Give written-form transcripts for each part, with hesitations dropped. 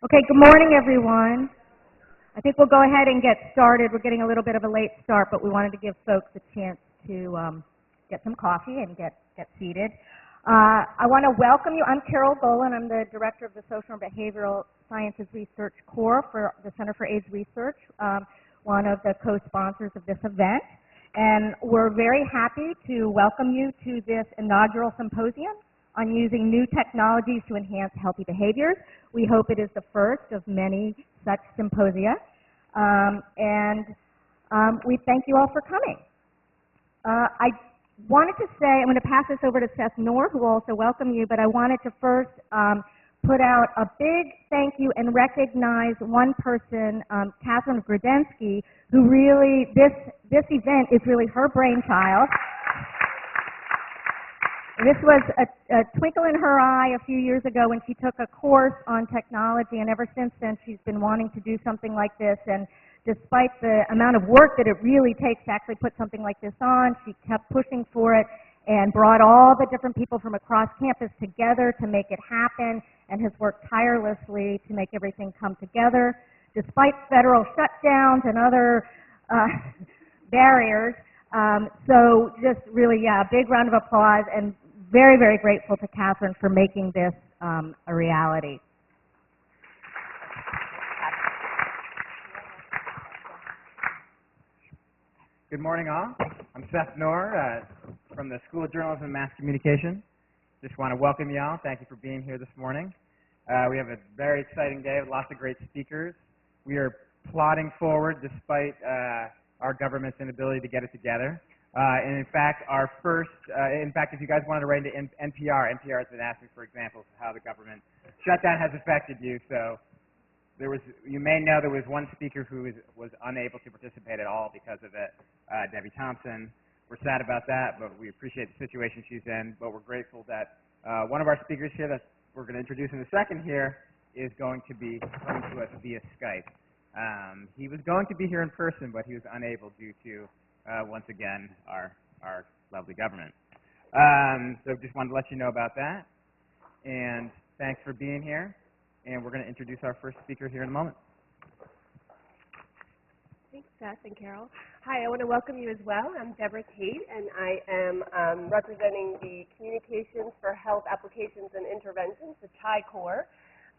Okay, good morning, everyone. I think we'll go ahead and get started. We're getting a little bit of a late start, but we wanted to give folks a chance to get some coffee and get seated. I want to welcome you. I'm Carol Golan. I'm the Director of the Social and Behavioral Sciences Research Core for the Center for AIDS Research, one of the co-sponsors of this event. And we're very happy to welcome you to this inaugural symposium on using new technologies to enhance healthy behaviors. We hope it is the first of many such symposia. We thank you all for coming. I wanted to say, I'm going to pass this over to Seth Knorr, who will also welcome you, but I wanted to first put out a big thank you and recognize one person, Catherine Grudensky, who really, this event is really her brainchild. This was a twinkle in her eye a few years ago when she took a course on technology, and ever since then she's been wanting to do something like this. And despite the amount of work that it really takes to actually put something like this on, she kept pushing for it and brought all the different people from across campus together to make it happen, and has worked tirelessly to make everything come together, despite federal shutdowns and other barriers. So just really, yeah, a big round of applause, and very, very grateful to Catherine for making this a reality. Good morning, all. I'm Seth Knorr from the School of Journalism and Mass Communication. Just want to welcome you all. Thank you for being here this morning. We have a very exciting day with lots of great speakers. We are plodding forward despite our government's inability to get it together. And in fact, if you guys wanted to write into NPR has been asking for examples of how the government shutdown has affected you. So you may know there was one speaker who was unable to participate at all because of it, Debbie Thompson. We're sad about that, but we appreciate the situation she's in. But we're grateful that one of our speakers here that we're going to introduce in a second here is going to be coming to us via Skype. He was going to be here in person, but he was unable due to, once again, our lovely government. So just wanted to let you know about that. And thanks for being here. And we're going to introduce our first speaker here in a moment. Thanks, Seth and Carol. Hi, I want to welcome you as well. I'm Deborah Tate, and I am representing the Communications for Health Applications and Interventions, the CHI Core.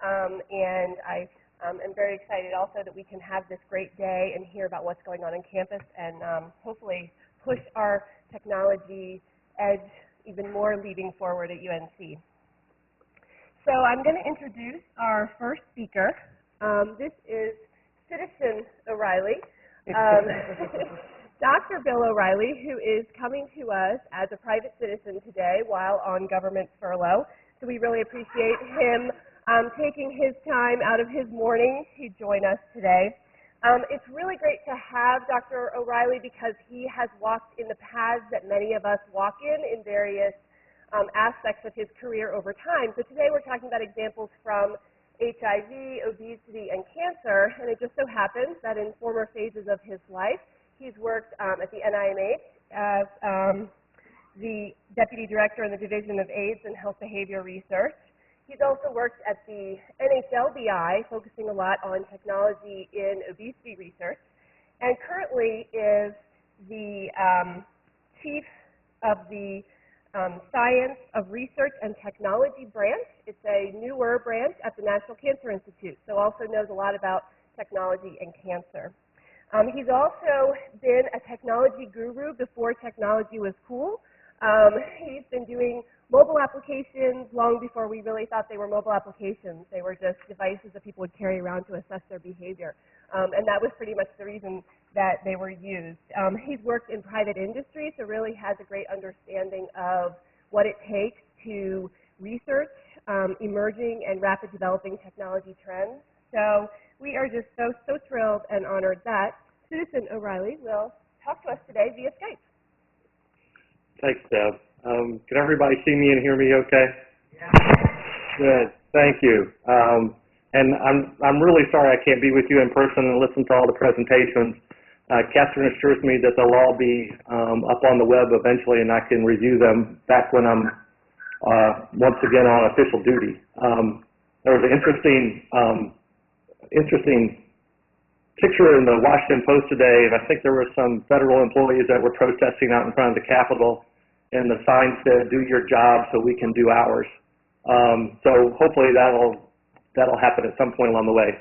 And I am very excited also that we can have this great day and hear about what's going on campus, and hopefully push our technology edge even more leading forward at UNC. So I'm going to introduce our first speaker. This is Citizen O'Reilly, Dr. Bill O'Reilly, who is coming to us as a private citizen today while on government furlough. So we really appreciate him taking his time out of his morning to join us today. It's really great to have Dr. O'Reilly because he has walked in the paths that many of us walk in various aspects of his career over time. So today we're talking about examples from HIV, obesity, and cancer, and it just so happens that in former phases of his life, he's worked at the NIMH as the Deputy Director in the Division of AIDS and Health Behavior Research. He's also worked at the NHLBI, focusing a lot on technology in obesity research, and currently is the Chief of the Science of Research and Technology branch. It's a newer branch at the National Cancer Institute, so also knows a lot about technology and cancer. He's also been a technology guru before technology was cool. He's been doing mobile applications long before we really thought they were mobile applications. They were just devices that people would carry around to assess their behavior. And that was pretty much the reason that they were used. He's worked in private industry, so really has a great understanding of what it takes to research emerging and rapid developing technology trends. So we are just so thrilled and honored that Citizen O'Reilly will talk to us today via Skype. Thanks, Deb. Can everybody see me and hear me okay? Yeah. Good. Thank you. And I'm really sorry I can't be with you in person and listen to all the presentations. Catherine assures me that they'll all be up on the web eventually, and I can review them back when I'm once again on official duty. There was an interesting interesting picture in the Washington Post today. I think there were some federal employees that were protesting out in front of the Capitol, and the sign said, "Do your job so we can do ours." So hopefully that'll happen at some point along the way.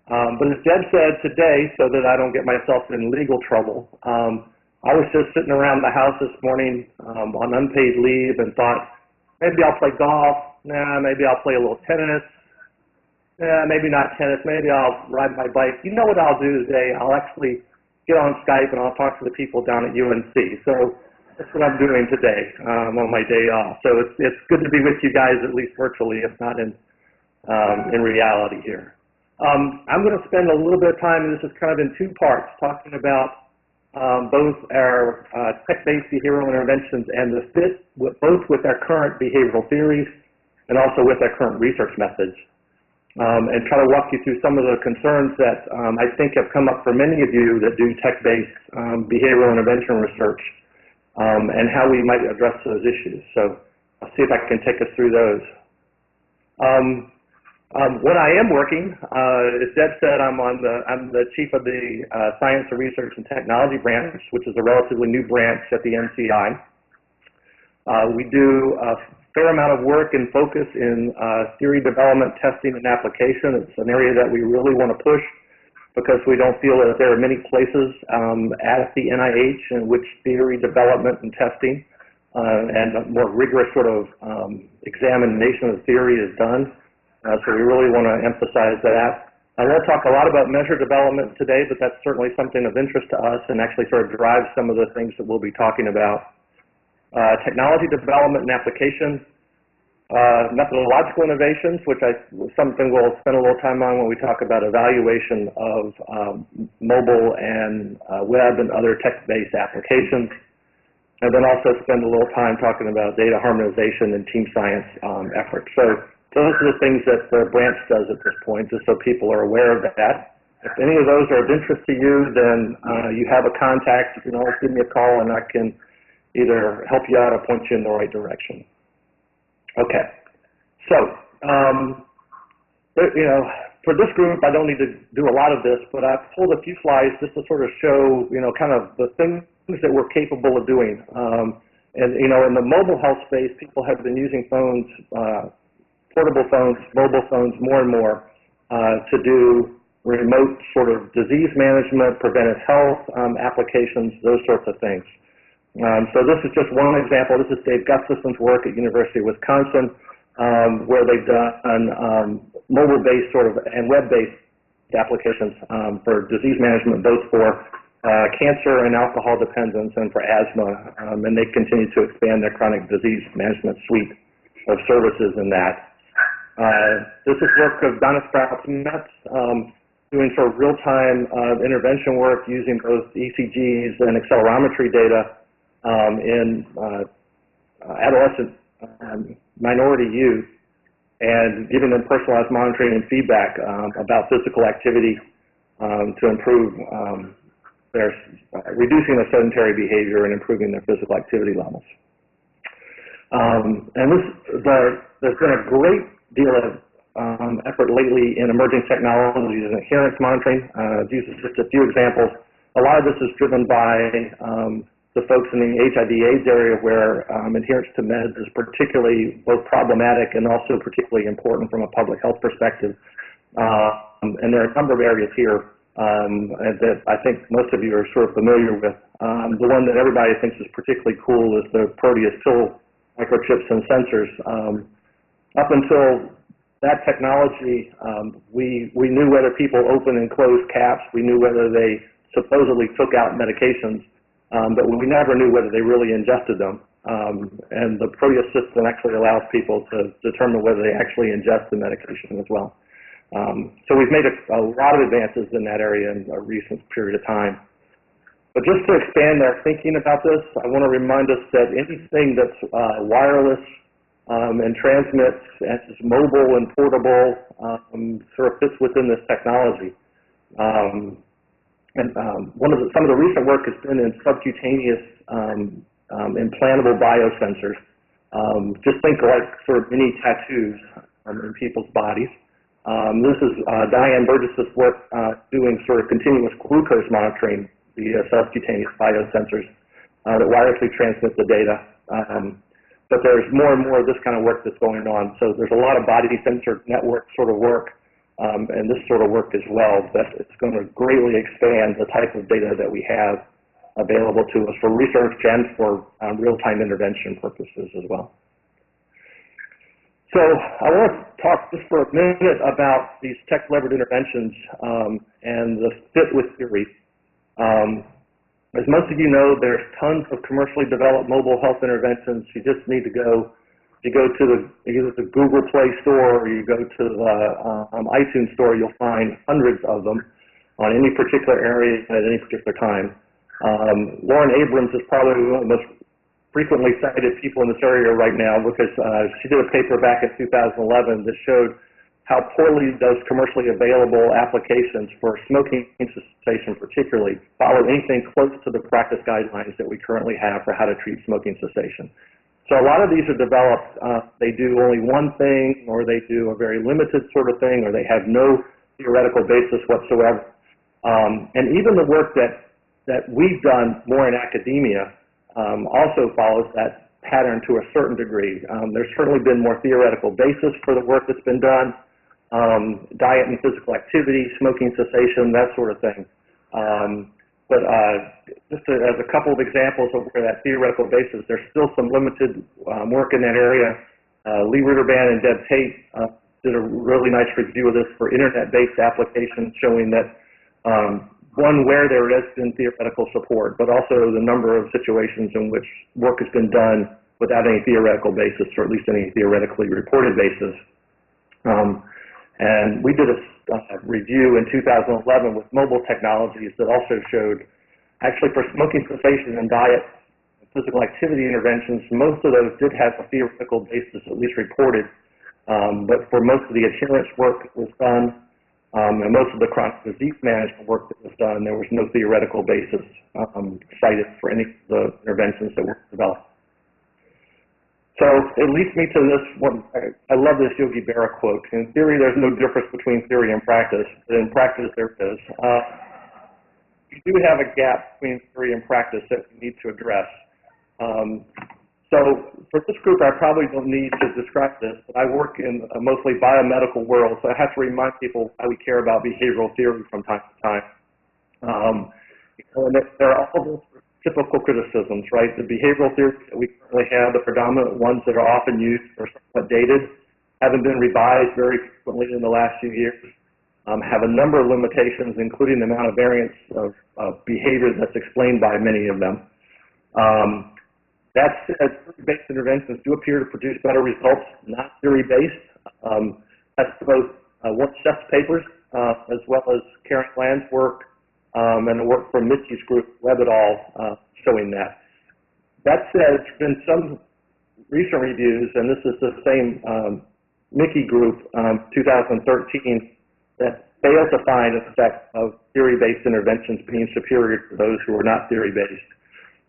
But as Deb said today, so that I don't get myself in legal trouble, I was just sitting around the house this morning on unpaid leave and thought, maybe I'll play golf. Nah, maybe I'll play a little tennis. Maybe not tennis. Maybe I'll ride my bike. You know what I'll do today? I'll actually get on Skype and I'll talk to the people down at UNC. So that's what I'm doing today on my day off. So it's good to be with you guys, at least virtually, if not in reality here. I'm going to spend a little bit of time, and this is kind of in two parts, talking about both our tech-based behavioral interventions and the fit both with our current behavioral theories and also with our current research methods, and try to walk you through some of the concerns that I think have come up for many of you that do tech-based behavioral intervention research, and how we might address those issues. So I'll see if I can take us through those. What I am working, as Deb said, I'm the chief of the Science and Research and Technology branch, which is a relatively new branch at the NCI. We do a fair amount of work and focus in theory development, testing, and application. It's an area that we really want to push because we don't feel that there are many places at the NIH in which theory development and testing and a more rigorous sort of examination of theory is done. So we really want to emphasize that. I won't talk a lot about measure development today, but that's certainly something of interest to us and actually sort of drives some of the things that we'll be talking about. Technology development and application, methodological innovations, which something we'll spend a little time on when we talk about evaluation of mobile and web and other tech-based applications. And then also spend a little time talking about data harmonization and team science efforts. So those are the things that the branch does at this point, just so people are aware of that. If any of those are of interest to you, then you have a contact. You can always give me a call, and I can either help you out or point you in the right direction. Okay. So, for this group, I don't need to do a lot of this, but I've pulled a few slides just to sort of show, kind of the things that we're capable of doing. And, in the mobile health space, people have been using phones, portable phones, mobile phones more and more to do remote sort of disease management, preventive health applications, those sorts of things. So this is just one example. This is Dave Gustafson's work at University of Wisconsin, where they've done mobile-based sort of and web-based applications for disease management, both for cancer and alcohol dependence and for asthma, and they continue to expand their chronic disease management suite of services in that. This is work of Donna Sprouse-Metz, doing sort of real-time intervention work using both ECGs and accelerometry data in adolescent minority youth, and giving them personalized monitoring and feedback about physical activity to improve reducing their sedentary behavior and improving their physical activity levels. And there's been a great deal of effort lately in emerging technologies and adherence monitoring. These are just a few examples. A lot of this is driven by the folks in the HIV/AIDS area where adherence to meds is particularly both problematic and also particularly important from a public health perspective. And there are a number of areas here that I think most of you are sort of familiar with. The one that everybody thinks is particularly cool is the Proteus pill microchips and sensors. Up until that technology, we knew whether people opened and closed caps. We knew whether they supposedly took out medications, but we never knew whether they really ingested them. And the Proteus system actually allows people to determine whether they actually ingest the medication as well. So we've made a lot of advances in that area in a recent period of time. But just to expand our thinking about this, I want to remind us that anything that's wireless and transmits and is mobile and portable sort of fits within this technology. And some of the recent work has been in subcutaneous implantable biosensors. Just think like sort of mini tattoos in people's bodies. This is Diane Burgess's work doing sort of continuous glucose monitoring via subcutaneous biosensors that wirelessly transmit the data. But there's more and more of this kind of work that's going on. So there's a lot of body sensor network sort of work and this sort of work as well, that it's going to greatly expand the type of data that we have available to us for research and for real-time intervention purposes as well. So I want to talk just for a minute about these tech-levered interventions and the fit with theory. As most of you know, there's tons of commercially developed mobile health interventions. You just need to go, you go to either the Google Play Store or you go to the iTunes Store, you'll find hundreds of them on any particular area at any particular time. Lauren Abrams is probably one of the most frequently cited people in this area right now because she did a paper back in 2011 that showed how poorly does commercially available applications for smoking cessation particularly follow anything close to the practice guidelines that we currently have for how to treat smoking cessation. So a lot of these are developed, they do only one thing, or they do a very limited sort of thing, or they have no theoretical basis whatsoever. And even the work that we've done more in academia also follows that pattern to a certain degree. There's certainly been more theoretical basis for the work that's been done, diet and physical activity, smoking cessation, that sort of thing. But just as a couple of examples of where that theoretical basis, there's still some limited work in that area. Lee Ritterban and Deb Tate did a really nice review of this for internet-based applications, showing that one, where there has been theoretical support, but also the number of situations in which work has been done without any theoretical basis, or at least any theoretically reported basis. And we did a review in 2011 with mobile technologies that also showed, actually for smoking cessation and diet and physical activity interventions, most of those did have a theoretical basis, at least reported. But for most of the adherence work that was done, and most of the chronic disease management work that was done, there was no theoretical basis cited for any of the interventions that were developed. So it leads me to this one. I love this Yogi Berra quote. In theory, there's no difference between theory and practice, but in practice, there is. We do have a gap between theory and practice that we need to address. So for this group, I probably don't need to describe this, but I work in a mostly biomedical world, so I have to remind people why we care about behavioral theory from time to time. And there are all those typical criticisms, right? The behavioral theories that we currently have, the predominant ones that are often used, are somewhat dated, haven't been revised very frequently in the last few years, have a number of limitations, including the amount of variance of behavior that's explained by many of them. That said, theory-based interventions do appear to produce better results, not theory-based. That's both Warren Chef's papers, as well as Karen Land's work, and the work from Mitzi's group, Webb et al., showing that. That said, there's been some recent reviews, and this is the same Mickey group, 2013, that failed to find an effect of theory-based interventions being superior to those who are not theory-based.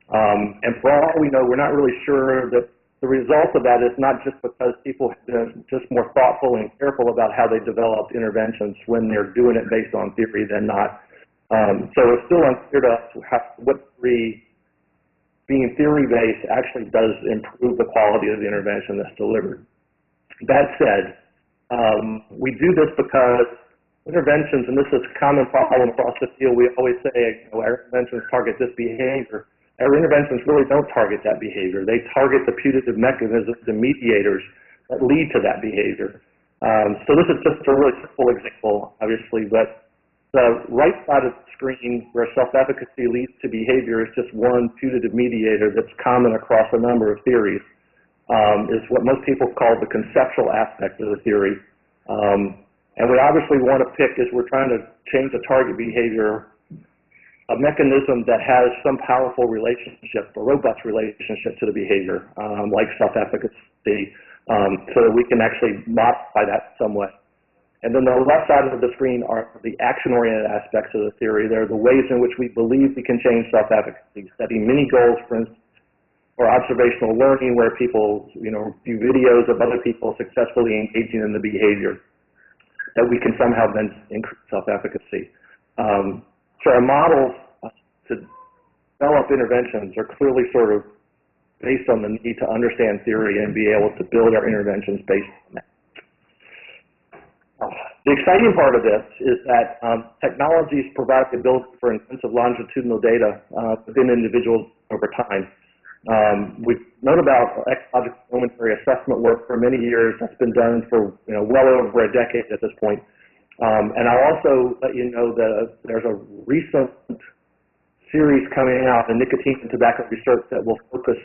And for all we know, we're not really sure that the result of that is not just because people have been just more thoughtful and careful about how they developed interventions when they're doing it based on theory than not. So it's still unclear to us what degree being theory-based actually does improve the quality of the intervention that's delivered. That said, we do this because interventions, and this is a common problem across the field, we always say, our interventions target this behavior. Our interventions really don't target that behavior. They target the putative mechanisms, the mediators that lead to that behavior. So this is just a really simple example, obviously, but the right side of the screen where self-efficacy leads to behavior is just one putative mediator that's common across a number of theories, is what most people call the conceptual aspect of the theory. And we obviously want to pick, as we're trying to change the target behavior, a mechanism that has some powerful relationship, a robust relationship to the behavior, like self-efficacy, so that we can actually modify that somewhat. And then the left side of the screen are the action-oriented aspects of the theory. They're the ways in which we believe we can change self-efficacy, setting mini goals, for instance, or observational learning, where people, view videos of other people successfully engaging in the behavior. that we can somehow then increase self-efficacy. So our models to develop interventions are clearly sort of based on the need to understand theory and be able to build our interventions based on that. The exciting part of this is that technologies provide the ability for intensive longitudinal data within individuals over time. We've known about ecological momentary assessment work for many years. That's been done for well over a decade at this point. And I'll also let you know that there's a recent series coming out in nicotine and tobacco research that will focus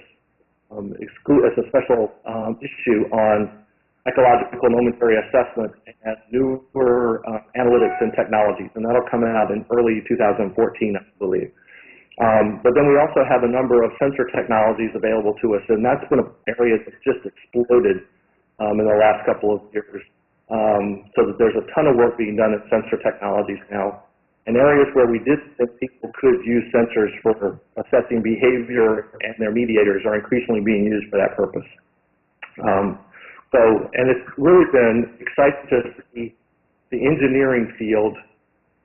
as a special issue on ecological momentary assessment and newer analytics and technologies, and that'll come out in early 2014, I believe. But then we also have a number of sensor technologies available to us, and that's been an area that's just exploded in the last couple of years. So that there's a ton of work being done in sensor technologies now. In areas where we did think people could use sensors for assessing behavior and their mediators are increasingly being used for that purpose. And it's really been exciting to see the engineering field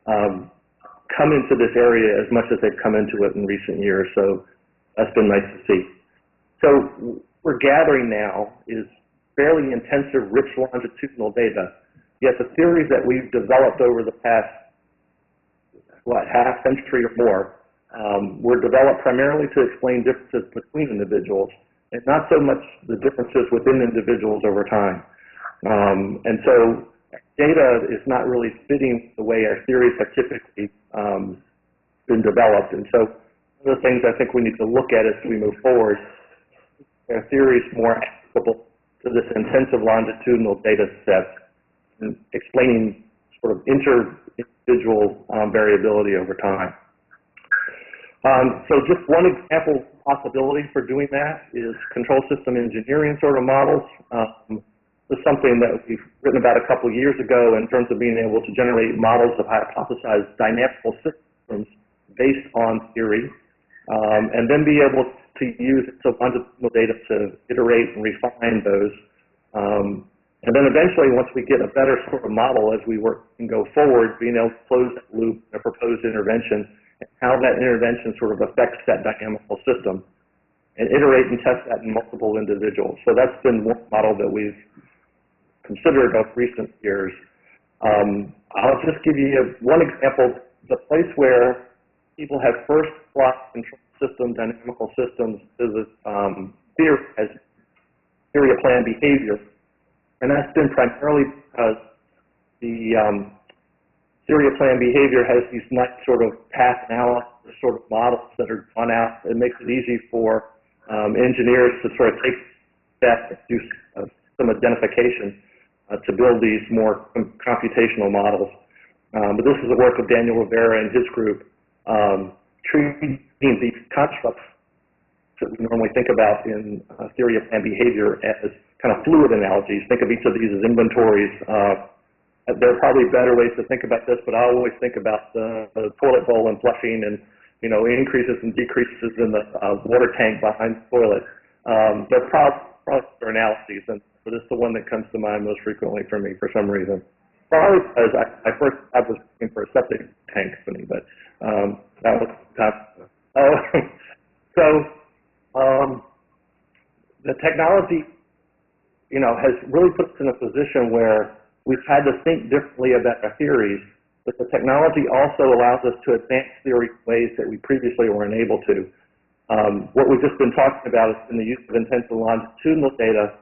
come into this area as much as they've come into it in recent years. So that's been nice to see. So what we're gathering now is fairly intensive, rich longitudinal data. Yet the theories that we've developed over the past, half century or more, were developed primarily to explain differences between individuals, and not so much the differences within individuals over time. And so data is not really fitting the way our theories have typically been developed. And so one of the things I think we need to look at as we move forward, our theories more applicable to this intensive longitudinal data set and explaining sort of individual variability over time. So just one example possibility for doing that is control system engineering sort of models. This is something that we've written about a couple of years ago in terms of being able to generate models of hypothesized dynamical systems based on theory, and then be able to use longitudinal data to iterate and refine those. And then eventually, once we get a better sort of model as we work and go forward, being able to close that loop in a proposed intervention, and how that intervention sort of affects that dynamical system, and iterate and test that in multiple individuals. So that's been one model that we've considered of recent years. I'll just give you one example. The place where people have first plot control system, dynamical systems, is theory of planned behavior. And that's been primarily because the theory of planned behavior has these nice sort of path analysis sort of models that are drawn out. It makes it easy for engineers to sort of take steps and do some identification to build these more computational models. But this is the work of Daniel Rivera and his group, treating these constructs that we normally think about in theory of planned behavior as kind of fluid analogies. Think of each of these as inventories. There are probably better ways to think about this, but I always think about the toilet bowl and flushing, and increases and decreases in the water tank behind the toilet. They're probably better analogies, but it's the one that comes to mind most frequently for me for some reason. Probably because I was looking for a septic tank company, but that was tough. The technology has really put us in a position where we've had to think differently about our theories, but the technology also allows us to advance theory in ways that we previously weren't able to. What we've just been talking about is in the use of intensive longitudinal data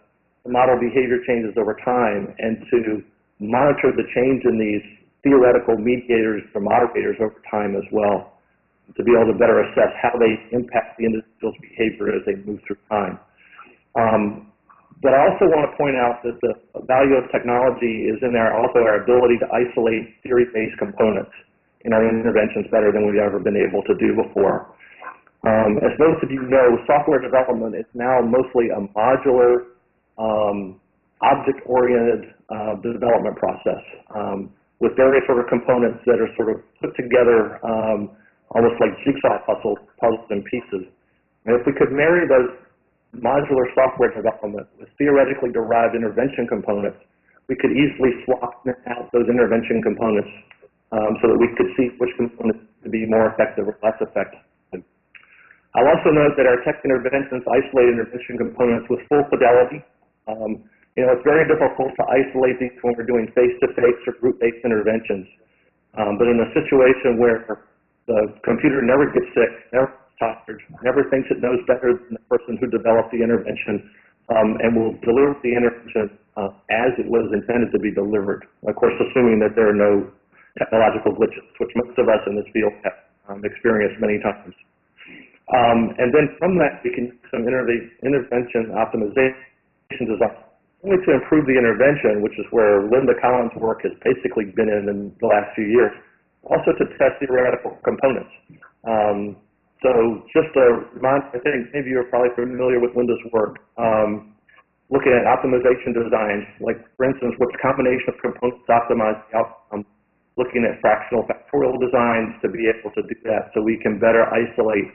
to model behavior changes over time and to monitor the change in these theoretical mediators or moderators over time as well, to be able to better assess how they impact the individual's behavior as they move through time. But I also want to point out that the value of technology is in also our ability to isolate theory-based components in our interventions better than we've ever been able to do before. As most of you know, software development is now mostly a modular, object-oriented development process with various sort of components that are sort of put together almost like jigsaw puzzles and pieces. And if we could marry those modular software development with theoretically derived intervention components, we could easily swap out those intervention components so that we could see which components to be more effective or less effective. I'll also note that our tech interventions isolate intervention components with full fidelity. It's very difficult to isolate these when we're doing face-to-face or group-based interventions. But in a situation where the computer never gets sick, never gets tired, never thinks it knows better than the person who developed the intervention, and will deliver the intervention as it was intended to be delivered, of course, assuming that there are no technological glitches, which most of us in this field have experienced many times. And then from that, we can use some intervention optimization design, only to improve the intervention, which is where Linda Collins' work has basically been in the last few years, also to test theoretical components. So just a reminder, I think many of you are probably familiar with Linda's work, looking at optimization designs, like, for instance, which combination of components optimize the outcome, looking at fractional factorial designs to be able to do that so we can better isolate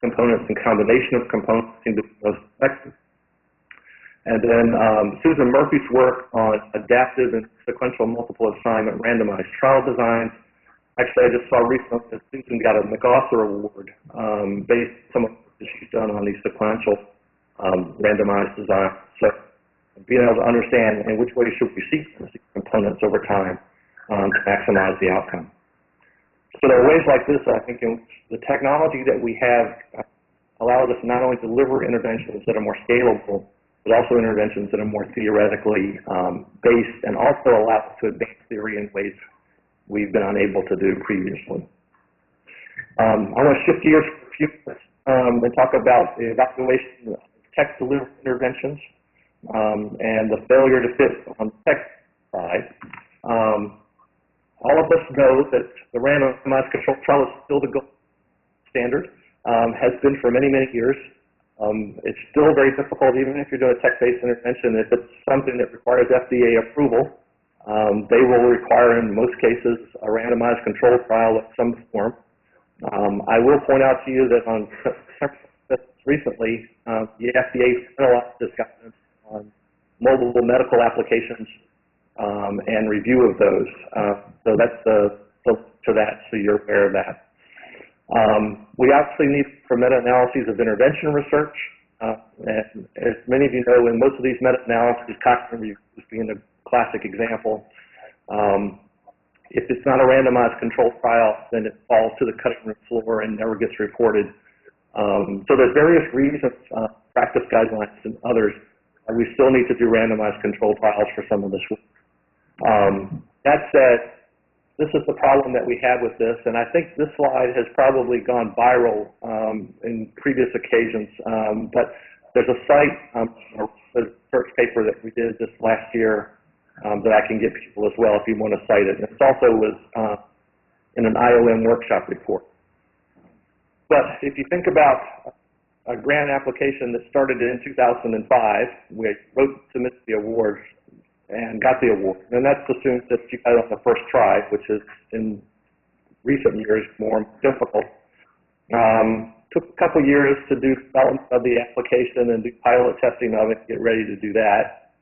components and combination of components seem to be most effective. And then Susan Murphy's work on adaptive and sequential multiple assignment randomized trial designs. Actually, I just saw recently that Susan got a MacArthur Award based on some of what she's done on these sequential randomized designs. So being able to understand in which way should we sequence these components over time to maximize the outcome. So there are ways like this, I think, in which the technology that we have allows us to not only deliver interventions that are more scalable, but also interventions that are more theoretically based, and also allow us to advance theory in ways we've been unable to do previously. I want to shift gears for a few minutes and talk about the evaluation of tech delivery interventions and the failure to fit on the tech side. All of us know that the randomized controlled trial is still the gold standard, has been for many, many years. It's still very difficult, even if you're doing a tech-based intervention. If it's something that requires FDA approval, they will require, in most cases, a randomized controlled trial of some form. I will point out to you that on recently, the FDA finalized its guidance on mobile medical applications and review of those. So that's to that, so you're aware of that. We obviously need for meta-analyses of intervention research. And as many of you know, in most of these meta-analyses, cognitive review being a classic example. If it's not a randomized controlled trial, then it falls to the cutting room floor and never gets reported. So there's various reasons, practice guidelines and others, we still need to do randomized controlled trials for some of this work. That said, this is the problem that we have with this, and I think this slide has probably gone viral in previous occasions, but there's a site, a research paper that we did this last year that I can give people as well if you want to cite it. And it also was in an IOM workshop report. But if you think about a grant application that started in 2005, we wrote, submitted the award, and got the award. And that's assumed that you got it on the first try, which is in recent years more difficult. Took a couple years to do development of the application and do pilot testing of it, get ready to do that.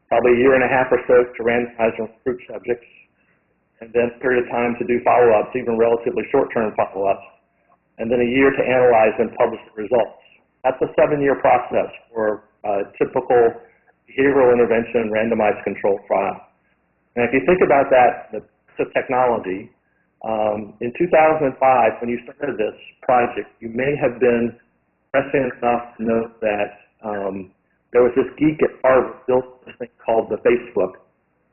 Probably a year and a half or so to randomize and recruit subjects, and then a period of time to do follow-ups, even relatively short-term follow-ups, and then a year to analyze and publish the results. That's a 7-year process for a typical behavioral intervention randomized controlled trial. And if you think about that, the technology, in 2005, when you started this project, you may have been prescient enough to know that there was this geek at Harvard built this thing called the Facebook.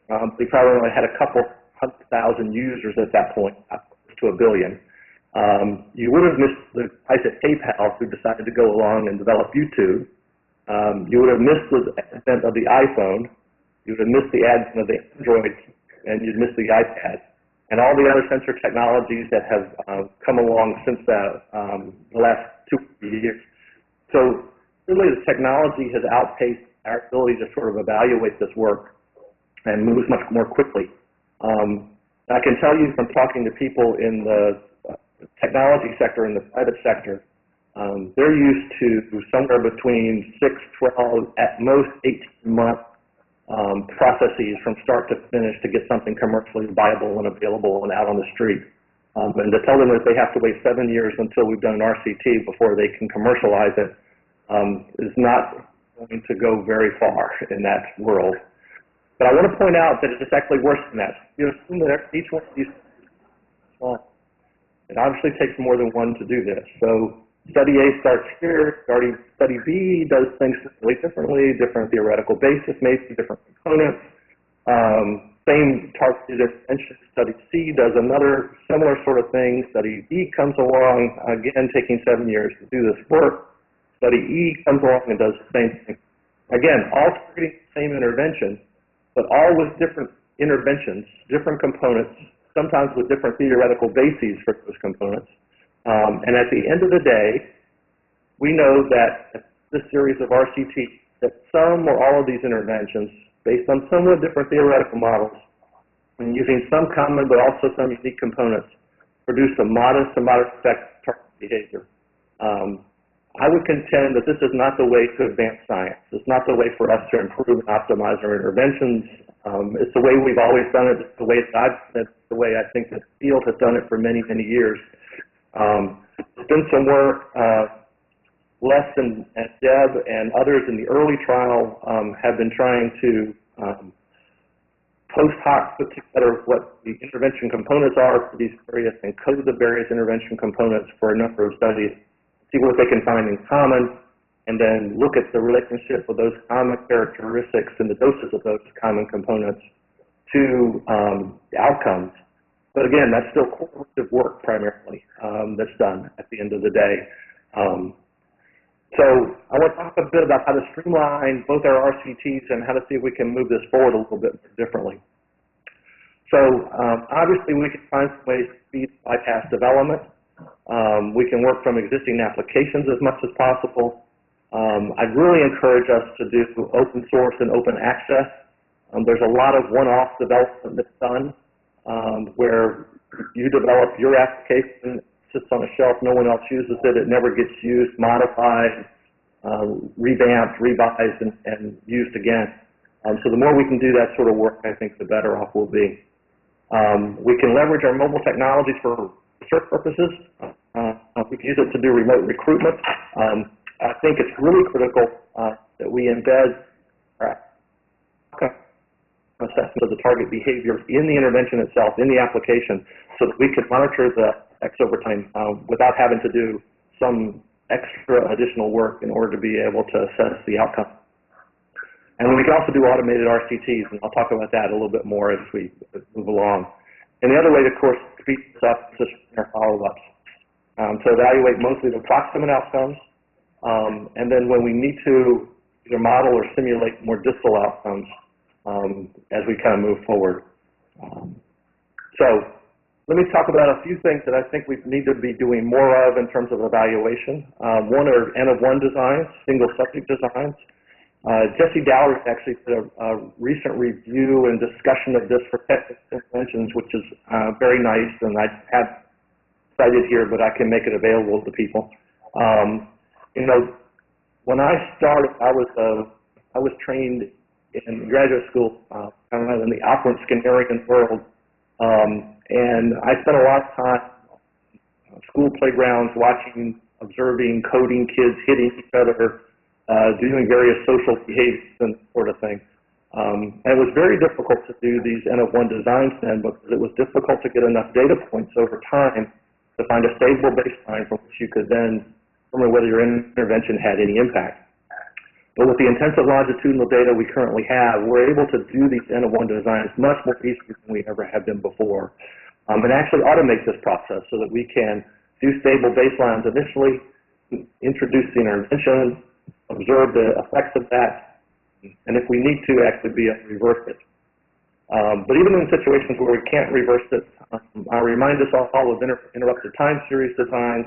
They probably only had a couple 100,000 users at that point, up to 1 billion. You would have missed the guys at PayPal who decided to go along and develop YouTube. You would have missed the advent of the iPhone. You would have missed the advent of the Android, and you'd miss the iPad, and all the other sensor technologies that have come along since the last 2 years. So really, the technology has outpaced our ability to sort of evaluate this work and moves much more quickly. I can tell you from talking to people in the technology sector and the private sector, they're used to somewhere between 6, 12, at most 18 months processes from start to finish to get something commercially viable and available and out on the street. And to tell them that they have to wait 7 years until we've done an RCT before they can commercialize it is not going to go very far in that world. But I want to point out that it's actually worse than that. You assume that each one of these is small. It obviously takes more than one to do this. So study A starts here, study B does things slightly differently, different theoretical basis, maybe different components. Same targeted intervention. Study C does another similar sort of thing. Study D comes along, again taking 7 years to do this work. Study E comes along and does the same thing. Again, all targeting the same intervention, but all with different interventions, different components, sometimes with different theoretical bases for those components. And at the end of the day, we know that this series of RCTs, that some or all of these interventions, based on somewhat different theoretical models, and using some common but also some unique components, produce a modest to moderate effect on target behavior. I would contend that this is not the way to advance science. It's not the way for us to improve and optimize our interventions. It's the way we've always done it. It's the way that I've done it. It's the way I think the field has done it for many, many years. There's been some work. Les and Deb and others in the early trial have been trying to post hoc put together what the intervention components are for these various and code the various intervention components for a number of studies, see what they can find in common, and then look at the relationship of those common characteristics and the doses of those common components to the outcomes. But again, that's still cooperative work primarily that's done at the end of the day. So I want to talk a bit about how to streamline both our RCTs and how to see if we can move this forward a little bit differently. So obviously we can find some ways to speed bypass development. We can work from existing applications as much as possible. I'd really encourage us to do open source and open access. There's a lot of one-off development that's done where you develop your application, sits on a shelf, no one else uses it, it never gets used, modified, revamped, revised, and used again. So the more we can do that sort of work, I think the better off we'll be. We can leverage our mobile technologies for research purposes. We can use it to do remote recruitment. I think it's really critical that we embed assessment of the target behavior in the intervention itself, in the application, so that we can monitor the effects over time without having to do some extra additional work in order to be able to assess the outcome. And we can also do automated RCTs, and I'll talk about that a little bit more as we move along. And the other way, of course, to speed this up is our follow-ups to evaluate mostly the proximate outcomes, and then when we need to either model or simulate more distal outcomes as we kind of move forward. So let me talk about a few things that I think we need to be doing more of in terms of evaluation. One are N-of-1 designs, single subject designs. Jesse Dowler actually did a recent review and discussion of this for technical interventions, which is very nice, and I have cited here, but I can make it available to people. You know, when I started, I was trained in graduate school, kind of in the operant Skinnerian world, and I spent a lot of time on school playgrounds watching, observing, coding kids, hitting each other, doing various social behaviors and sort of thing. And it was very difficult to do these N-of-1 designs then because it was difficult to get enough data points over time to find a stable baseline from which you could then determine whether your intervention had any impact. But with the intensive longitudinal data we currently have, we're able to do these N-of-1 designs much more easily than we ever have been before, and actually automate this process so that we can do stable baselines initially, introduce the intervention, observe the effects of that, and if we need to, actually be able to reverse it. But even in situations where we can't reverse it, I remind us all of interrupted time series designs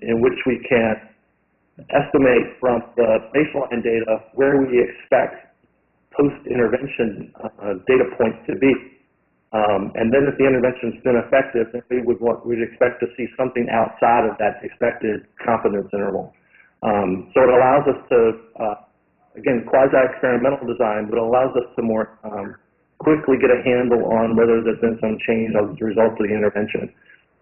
in which we can estimate from the baseline data where we expect post-intervention data points to be. And then if the intervention's been effective, then we'd expect to see something outside of that expected confidence interval. So it allows us to, again, quasi-experimental design, but allows us to more quickly get a handle on whether there's been some change as a result of the intervention.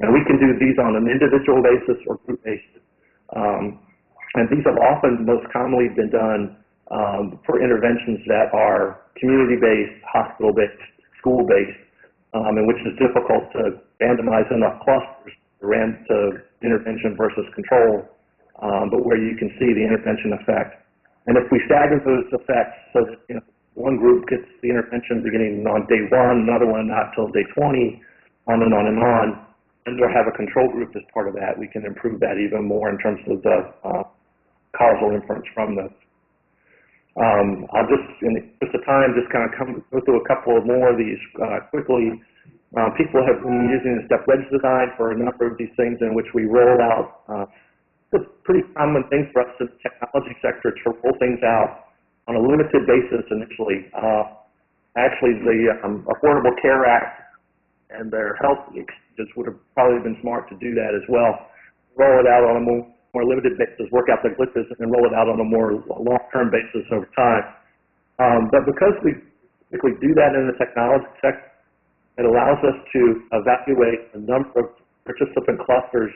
And we can do these on an individual basis or group basis. And these have often most commonly been done for interventions that are community-based, hospital-based, school-based, in which it's difficult to randomize enough clusters to intervention versus control, but where you can see the intervention effect. And if we stagger those effects so that one group gets the intervention beginning on day 1, another one not till day 20, on and on and on, and we'll have a control group as part of that, we can improve that even more in terms of the causal inference from this. I'll just, in the interest of time, just kind of go through a couple of more of these quickly. People have been using the step wedge design for a number of these things in which we roll out. It's a pretty common thing for us in the technology sector to roll things out on a limited basis initially. Actually, the Affordable Care Act and their health exchanges would have probably been smart to do that as well. Roll it out on a more limited basis, work out the glitches, and then roll it out on a more long-term basis over time. But because we typically do that in the technology sector, it allows us to evaluate a number of participant clusters,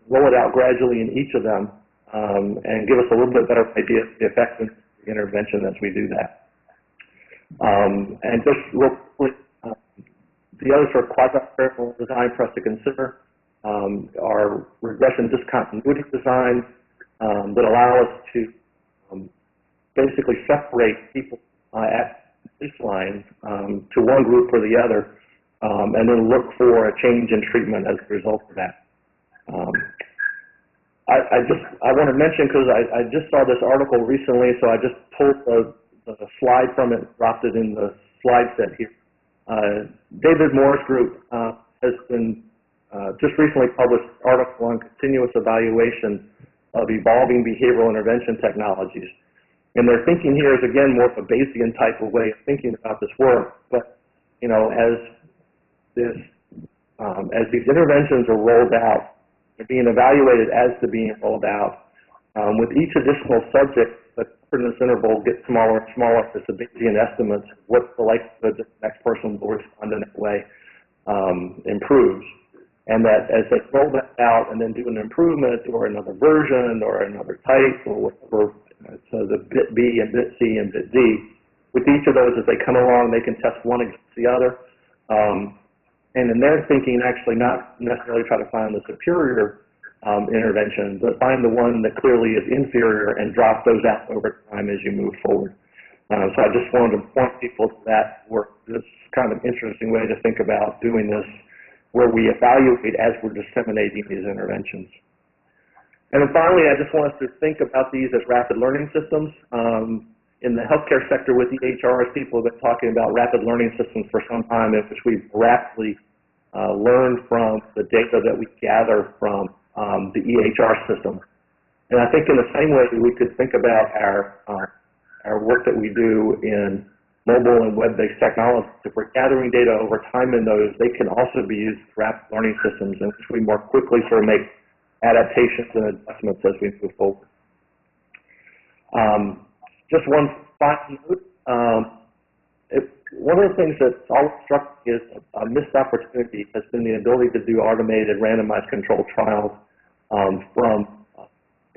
roll it out gradually in each of them, and give us a little bit better idea of the effectiveness of the intervention as we do that. And just real quick, the other sort of quasi-experimental design for us to consider are regression discontinuity designs that allow us to basically separate people at baseline to one group or the other, and then look for a change in treatment as a result of that. I want to mention, because I just saw this article recently, so I just pulled the slide from it, dropped it in the slide set here. David Moore's group has been just recently published an article on continuous evaluation of evolving behavioral intervention technologies. And their thinking here is, again, more of a Bayesian type of way of thinking about this work. But, as these interventions are rolled out, they're being evaluated as they're being rolled out. With each additional subject, the confidence interval gets smaller and smaller as the Bayesian estimates of what's the likelihood that the next person will respond in that way improves. And that as they roll that out and then do an improvement or another version or another type or whatever, so the bit B and bit C and bit D, with each of those as they come along, they can test one against the other. And in their thinking, actually not necessarily try to find the superior intervention, but find the one that clearly is inferior and drop those out over time as you move forward. So I just wanted to point people to that work. This is kind of an interesting way to think about doing this, where we evaluate as we're disseminating these interventions. And then finally, I just want us to think about these as rapid learning systems. In the healthcare sector with EHRs, people have been talking about rapid learning systems for some time, in which we've rapidly learned from the data that we gather from the EHR system. And I think in the same way we could think about our work that we do in mobile and web-based technologies. If we're gathering data over time in those, they can also be used for rapid learning systems in which we more quickly sort of make adaptations and adjustments as we move forward. Just one final note. One of the things that's always struck me as a missed opportunity has been the ability to do automated randomized controlled trials from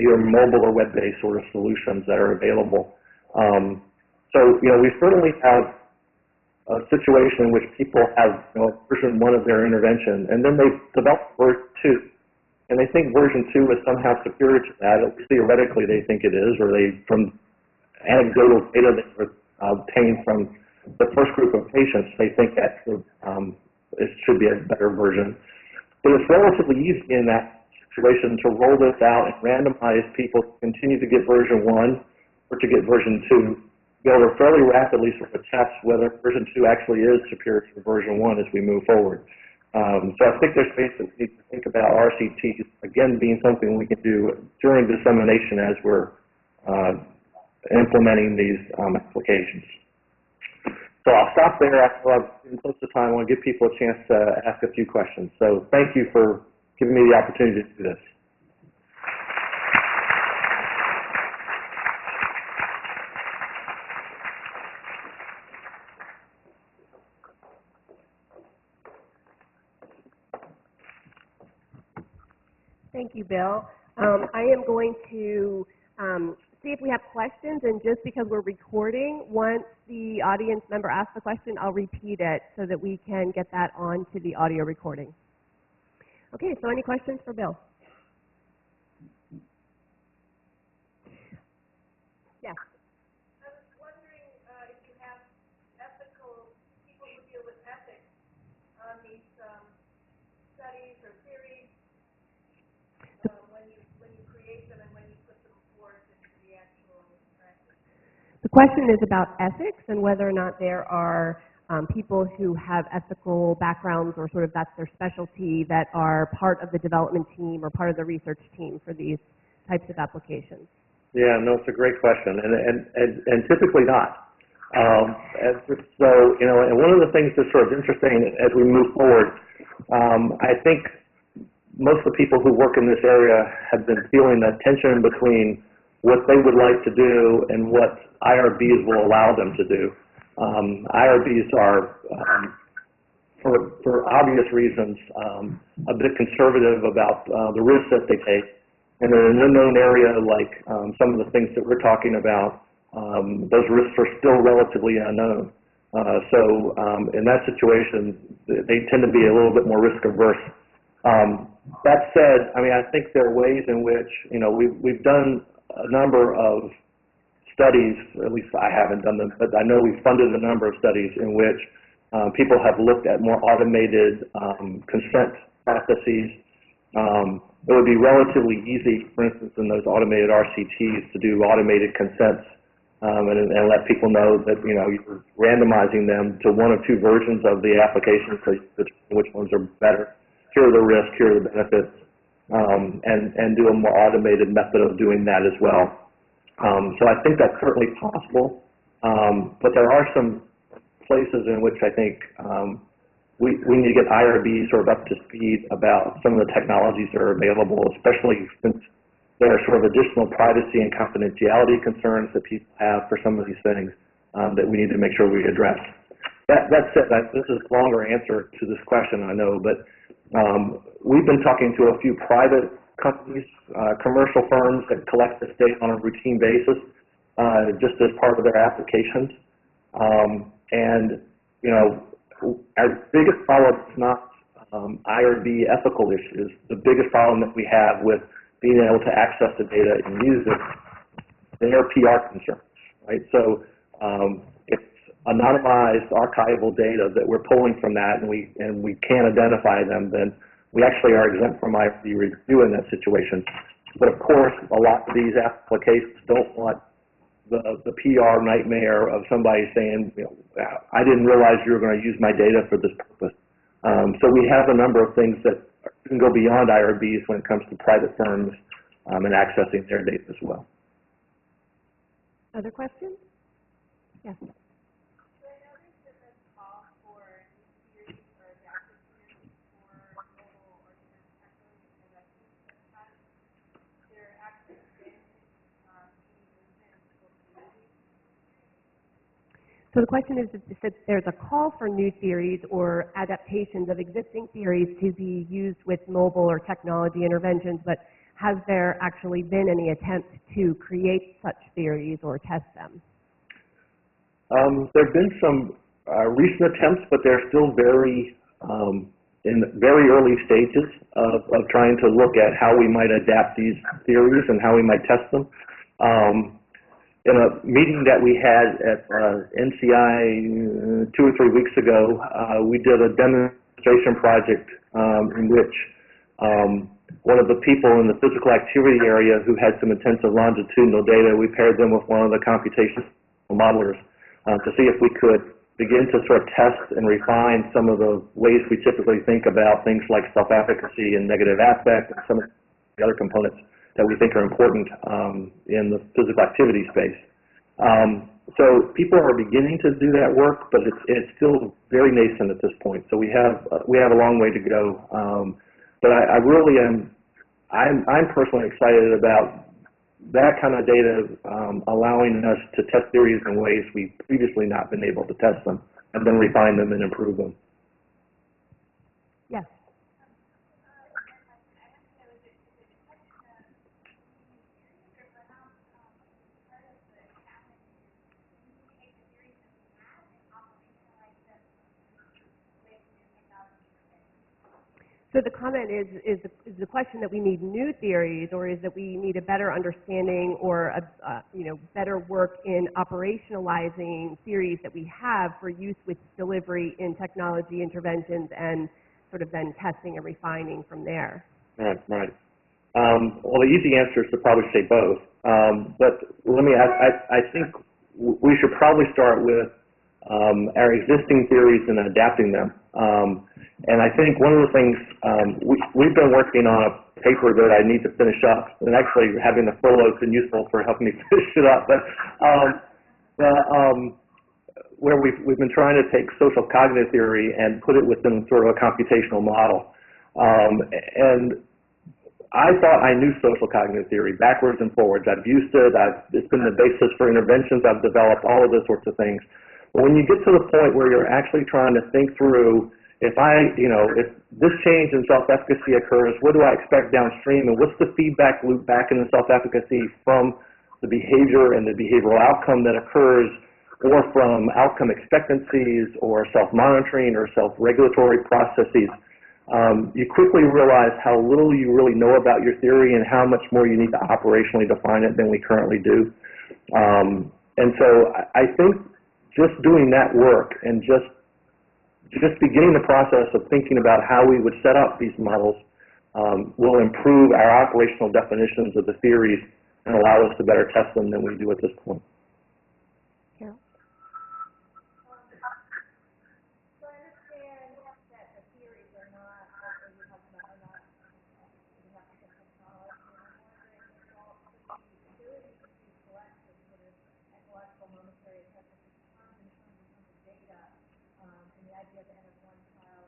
either mobile or web-based sort of solutions that are available. So, we certainly have a situation in which people have version 1 of their intervention, and then they develop version 2, and they think version 2 is somehow superior to that. At least theoretically they think it is, or from anecdotal data that were obtained from the first group of patients, they think that it should be a better version. But it's relatively easy in that situation to roll this out and randomize people to continue to get version 1 or to get version 2. Be able to fairly rapidly sort of test whether version 2 actually is superior to version 1 as we move forward. So I think there's space that we need to think about RCTs, again, being something we can do during dissemination as we're implementing these applications. So I'll stop there. After I've been close to time, I want to give people a chance to ask a few questions. So thank you for giving me the opportunity to do this. Thank you, Bill. I am going to see if we have questions, and just because we're recording, once the audience member asks the question, I'll repeat it so that we can get that onto the audio recording. Okay, so any questions for Bill? Yes. I was wondering if you have ethical people who deal with ethics on these studies or theories when you create them and when you put them forth into the actual practice. The question is about ethics and whether or not there are people who have ethical backgrounds or sort of that's their specialty that are part of the development team or part of the research team for these types of applications. Yeah, no, it's a great question, and typically not. So, you know, and one of the things that's sort of interesting as we move forward, I think most of the people who work in this area have been feeling that tension between what they would like to do and what IRBs will allow them to do. IRBs are, for obvious reasons, a bit conservative about the risks that they take. And in an unknown area like some of the things that we're talking about, those risks are still relatively unknown. So in that situation, they tend to be a little bit more risk averse. That said, I mean, I think there are ways in which, you know, we've done a number of studies, at least I haven't done them, but I know we've funded a number of studies in which people have looked at more automated consent processes. It would be relatively easy, for instance, in those automated RCTs to do automated consents and let people know that, you know, you're randomizing them to one of two versions of the application, so which ones are better. Here are the risks, here are the benefits, and do a more automated method of doing that as well. So I think that's certainly possible, but there are some places in which I think we need to get IRBs sort of up to speed about some of the technologies that are available, especially since there are sort of additional privacy and confidentiality concerns that people have for some of these things that we need to make sure we address. That said, this is a longer answer to this question, I know, but we've been talking to a few private companies, commercial firms that collect this data on a routine basis just as part of their applications. And, you know, our biggest problem is not IRB ethical issues. The biggest problem that we have with being able to access the data and use it, they are PR concerns, right? So it's anonymized archival data that we're pulling from that, and we can't identify them, then we actually are exempt from IRB review in that situation. But of course, a lot of these applications don't want the PR nightmare of somebody saying, you know, I didn't realize you were going to use my data for this purpose. So we have a number of things that can go beyond IRBs when it comes to private firms and accessing their data as well. Other questions? Yes. So the question is if there's a call for new theories or adaptations of existing theories to be used with mobile or technology interventions, but has there actually been any attempt to create such theories or test them? There have been some recent attempts, but they're still very in very early stages of trying to look at how we might adapt these theories and how we might test them. In a meeting that we had at NCI 2 or 3 weeks ago, we did a demonstration project in which one of the people in the physical activity area who had some intensive longitudinal data, we paired them with one of the computational modelers to see if we could begin to sort of test and refine some of the ways we typically think about things like self-efficacy and negative affect and some of the other components that we think are important in the physical activity space. So people are beginning to do that work, but it's still very nascent at this point. So we have a long way to go. But I really am. I'm personally excited about that kind of data allowing us to test theories in ways we've previously not been able to test them, and then refine them and improve them. Yes. So the comment is the question that we need new theories, or is that we need a better understanding or better work in operationalizing theories that we have for use with delivery in technology interventions and sort of then testing and refining from there? Right, right. Well, the easy answer is to probably say both. But let me ask, I think we should probably start with our existing theories and adapting them. And I think one of the things, we've been working on a paper that I need to finish up, and actually having the furlough has been useful for helping me finish it up, but where we've been trying to take social cognitive theory and put it within sort of a computational model. And I thought I knew social cognitive theory backwards and forwards. I've used it. It's been the basis for interventions I've developed, all of those sorts of things. But when you get to the point where you're actually trying to think through, if this change in self-efficacy occurs, what do I expect downstream, and what's the feedback loop back into self-efficacy from the behavior and the behavioral outcome that occurs, or from outcome expectancies, or self-monitoring, or self-regulatory processes, you quickly realize how little you really know about your theory and how much more you need to operationally define it than we currently do. And so I think just doing that work and just beginning the process of thinking about how we would set up these models will improve our operational definitions of the theories and allow us to better test them than we do at this point. Carol? So I understand that the theories are not, as you talked about, are not, you have to technology, and I'm wondering about the ability to collect the sort of ecological momentary assessment in terms of data, and the idea of the N of one child,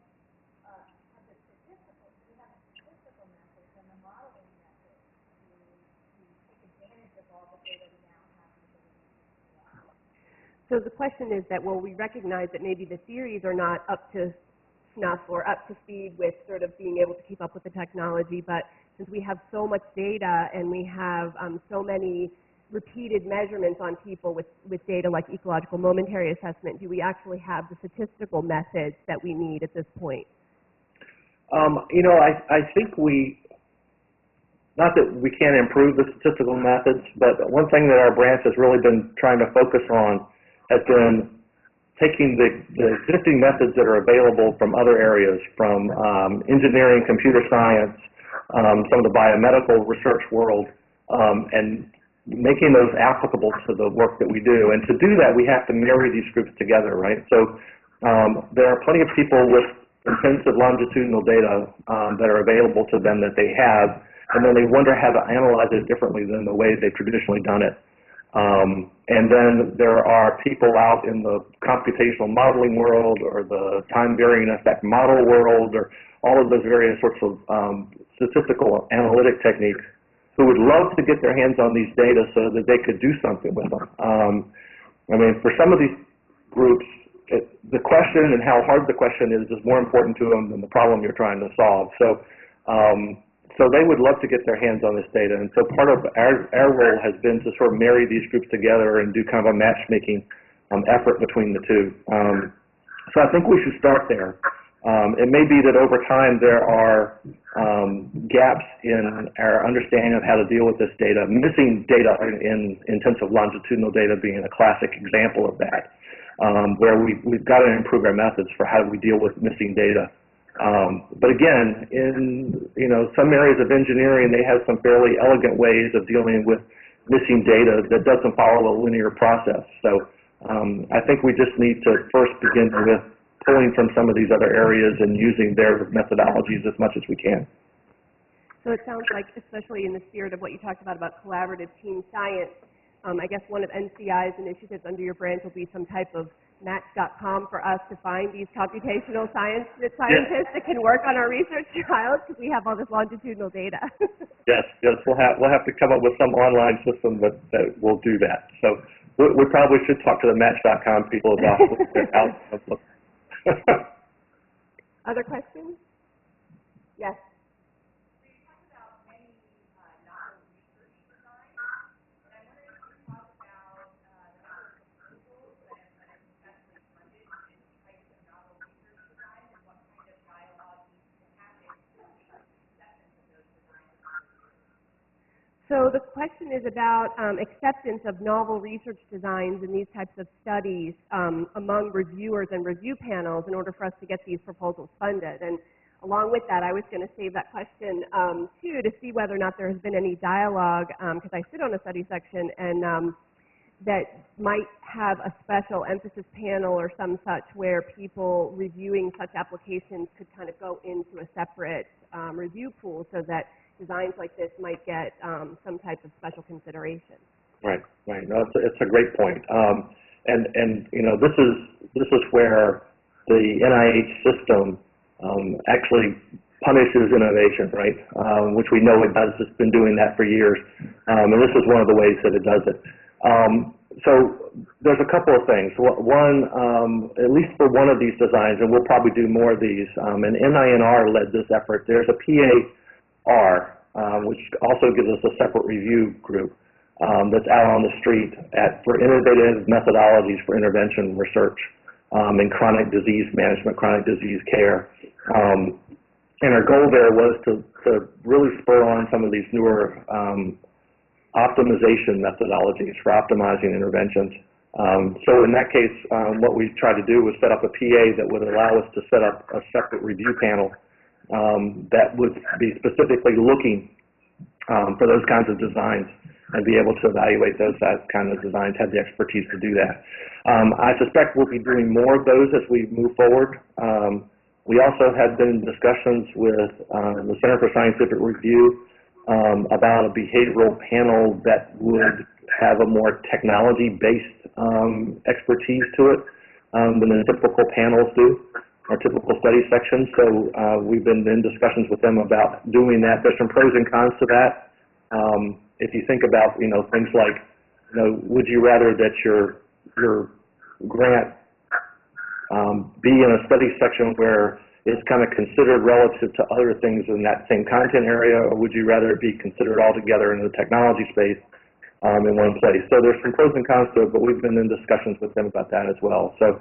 have the statistical, we have the statistical methods and the modeling methods to take advantage of all the data we now have the ability to collect. So the question is that, well, we recognize that maybe the theories are not up to snuff or up to speed with sort of being able to keep up with the technology, but since we have so much data and we have so many repeated measurements on people with data like ecological momentary assessment, do we actually have the statistical methods that we need at this point? I think not that we can't improve the statistical methods, but one thing that our branch has really been trying to focus on has been taking the existing methods that are available from other areas, from engineering, computer science, some of the biomedical research world, and making those applicable to the work that we do. And to do that, we have to marry these groups together, right? So there are plenty of people with intensive longitudinal data that are available to them that they have, and then they wonder how to analyze it differently than the way they've traditionally done it. And then there are people out in the computational modeling world, or the time varying effect model world, or all of those various sorts of statistical analytic techniques, who would love to get their hands on these data so that they could do something with them. I mean, for some of these groups, the question and how hard the question is more important to them than the problem you're trying to solve. So, so they would love to get their hands on this data, and so part of our role has been to sort of marry these groups together and do kind of a matchmaking effort between the two. So I think we should start there. It may be that over time there are gaps in our understanding of how to deal with this data, missing data in intensive longitudinal data being a classic example of that, where we've got to improve our methods for how we deal with missing data. But again, in some areas of engineering, they have some fairly elegant ways of dealing with missing data that doesn't follow a linear process. So I think we just need to first begin with pulling from some of these other areas and using their methodologies as much as we can. So it sounds like, especially in the spirit of what you talked about collaborative team science, I guess one of NCI's initiatives under your branch will be some type of match.com for us to find these computational scientists that can work on our research trials, because we have all this longitudinal data. Yes, we'll have to come up with some online system that will do that. So we probably should talk to the match.com people about their outlook. Other questions? Yes. So the question is about acceptance of novel research designs in these types of studies among reviewers and review panels in order for us to get these proposals funded. And along with that, I was going to save that question too to see whether or not there has been any dialogue, because I sit on a study section, and that might have a special emphasis panel or some such where people reviewing such applications could kind of go into a separate review pool so that designs like this might get some type of special consideration. Right, right. No, it's a great point. And you know, this is where the NIH system actually punishes innovation, right? Which we know it does. It's been doing that for years, and this is one of the ways that it does it. So there's a couple of things. One, at least for one of these designs, and we'll probably do more of these, and NINR led this effort. There's a PAR, which also gives us a separate review group that's out on the street for innovative methodologies for intervention research in chronic disease management, chronic disease care. And our goal there was to really spur on some of these newer optimization methodologies for optimizing interventions. So in that case, what we tried to do was set up a PA that would allow us to set up a separate review panel that would be specifically looking for those kinds of designs and be able to evaluate that kind of designs, have the expertise to do that. I suspect we'll be doing more of those as we move forward. We also have been in discussions with the Center for Scientific Review about a behavioral panel that would have a more technology-based expertise to it than the typical panels do, or typical study sections. So we've been in discussions with them about doing that. There's some pros and cons to that. If you think about, you know, things like, you know, would you rather that your grant be in a study section where it's kind of considered relative to other things in that same content area, or would you rather it be considered all together in the technology space in one place? So there's some pros and cons to it, but we've been in discussions with them about that as well. So,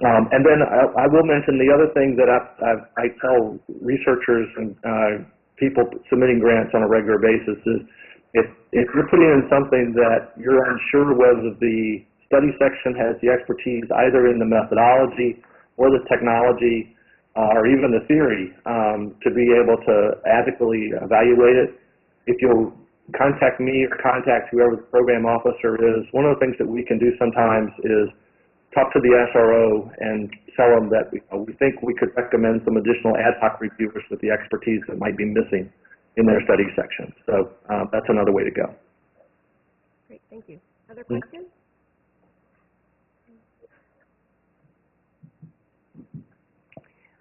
and then I will mention the other thing that I tell researchers and people submitting grants on a regular basis is if you're putting in something that you're unsure whether the study section has the expertise either in the methodology or the technology or even the theory to be able to adequately evaluate it, if you'll contact me or contact whoever the program officer is, one of the things that we can do sometimes is talk to the SRO and tell them that we think we could recommend some additional ad hoc reviewers with the expertise that might be missing in their study section. So that's another way to go. Great, thank you. Other questions?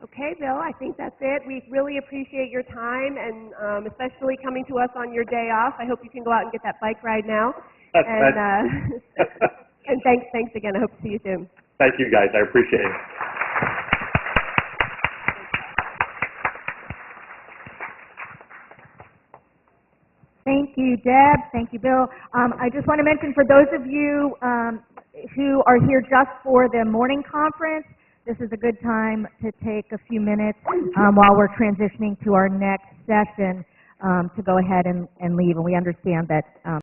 Okay, Bill, I think that's it. We really appreciate your time, and especially coming to us on your day off. I hope you can go out and get that bike ride now. And, and thanks again. I hope to see you soon. Thank you, guys. I appreciate it. Thank you, Deb. Thank you, Bill. I just want to mention for those of you who are here just for the morning conference, this is a good time to take a few minutes while we're transitioning to our next session to go ahead and leave. And we understand that